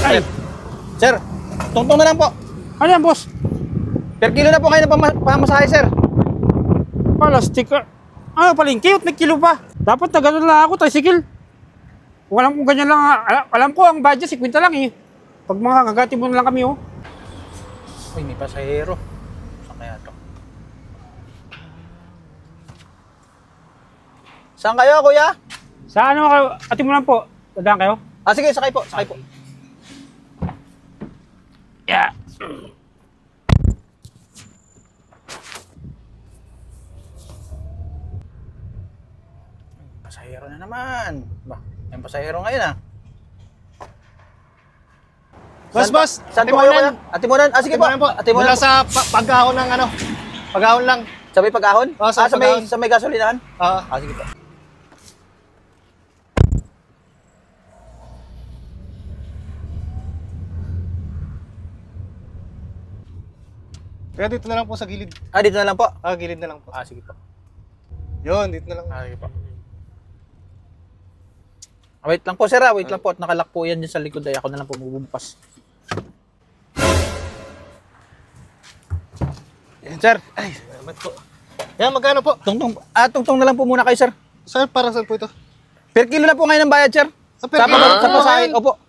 Ay! Sir, tungtong na lang po. Ano yan, boss? Per kilo na po kayo ng pamasahe, sir. Plastic. Ano, palingki? May kilo pa. Dapat na gano'n lang ako, tricycle. Kung alam kong ganyan lang, alam ko ang budget, 50 lang eh. Pag mga kagati mo na lang kami, oh. Uy, may pasahero. Saan kaya to? Saan kayo, kuya? Sa ano kayo? Ati mo lang po. Dadaan kayo? Ah, sige, sakay po, sakay po. Yeah. Pasahero na naman. Ba, yung pasahero ngayon ah. Boss, Saan po kayo, kuya? Atimunan? Ah, sige po. Atimunan Mula po. sa pag-ahon ng ano, pag-ahon lang. Sabay pag-ahon? Oo, sa pag-ahon. may gasolinahan? Oo. Ah, sige po. Kaya dito na lang po sa gilid. Ah, dito na lang po. Ah, gilid na lang po. Ah, sige po. Yun, dito na lang. Ah, sige po. Ah, wait lang po, sir. Wait lang po. At nakalock po yan dyan sa likod. Ay, ako na lang po magbubukas. Yan, sir. Ay, salamat po. Yan, magkano po? Tungtong na lang po muna kayo, sir. Sir, para saan po ito? Per kilo na po ngayon ang bayad, sir. Ah, per kilo? Sa pasahe. Opo.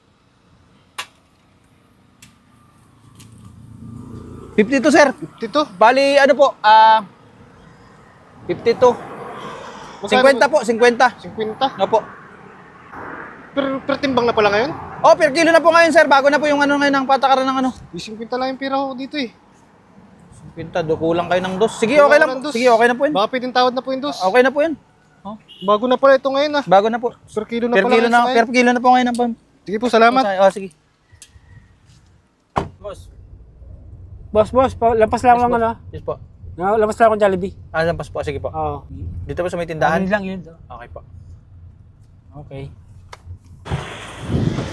52, sir. Dito? Bali, ano po, 52. 50 po, 50. 50? Opo. Per timbang na pala ngayon? Oh, per kilo na po ngayon, sir. Bago na po yung ano ngayon ng patakaran ng ano. 50 lang yung pira ko dito eh. 50, kulang kayo ng dos. Sige, okay lang po. Sige, okay na po yun. Baka pwedeng tawad na po yung dos. Okay na po yun. Oh, Bago na pala ito ngayon ah. bago na po. Per kilo na Per pala kilo na, ngayon. per kilo na po ngayon ang pam. Sige po, salamat. Oh, sige. Boss, lampas lang lang ano. Yes po. Lampas lang akong Jollibee. Ah, lampas po. Sige po. Oo. Dito po sa may tindahan. Ano lang yun. Okay po. Okay.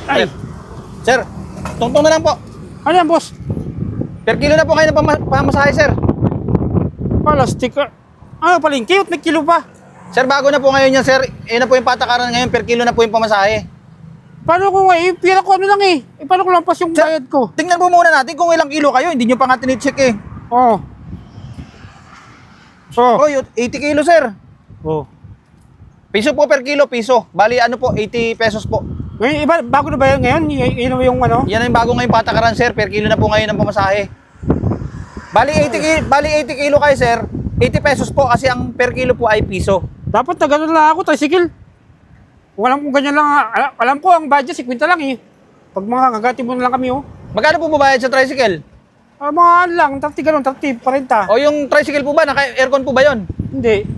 Ay! Sir, tungtong na lang po. Ano yan, boss? Per kilo na po kayo ng pamasahe, sir. Plastic. Ano, palingki? May kilo pa. Sir, bago na po ngayon yan, sir. Yun na po yung patakaran ngayon. Per kilo na po yung pamasahe. Paano ko pira ko ano lang eh. Paano ko lampas yung Sir, bayad ko? tingnan po muna natin kung ilang kilo kayo. Hindi nyo pa nga tinicheck eh. Oo. Oh, 80 kilo, sir. Oo. Piso po per kilo, piso. Bali, ano po, 80 pesos po. Ngayon, iba, bago na ba yan ngayon? Yun yung ano? Yan ang bago ngayong patakaran, sir. Per kilo na po ngayon ang pamasahe. Bali, 80 kilo kayo, sir. 80 pesos po kasi ang per kilo po ay piso. Dapat na gano'n lang ako, tricycle. Kung alam kong ganyan lang, alam ko ang budget, 50 lang eh. Pag mga kagati mo na lang kami, oh. Magkano po babayad sa tricycle? Mga ano lang, 30 gano'n, 30, 40. O yung tricycle po ba, naka-aircon po ba yon? Hindi.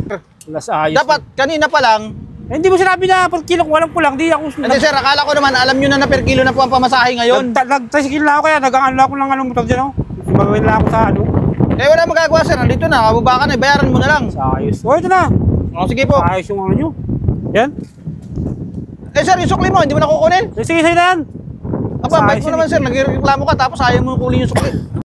Wala sa ayos. Dapat, kanina pa lang. Hindi mo sinabi na per kilo, kung alam ko lang, di ako. Hindi, sir, akala ko naman, alam nyo na per kilo na po ang pamasahe ngayon. Nag-tricycle na ako kaya, nag-ano ako ng ano motor dyan, oh. Magawin lang ako sa ano. Eh, wala magagawa, sir. Nandito na, kababa ka na, bayaran mo na lang. Sa ayos. O, ito na. O, sige po. Sa ayos yung ano nyo. Yan. Eh, sir, yung sukli mo, hindi mo na kukunin? Sige, sa'yo na yan. Aba, Sa bait ayos mo yun naman, sir. Nagreklamo ka, tapos ayaw mo kunin yung sukli.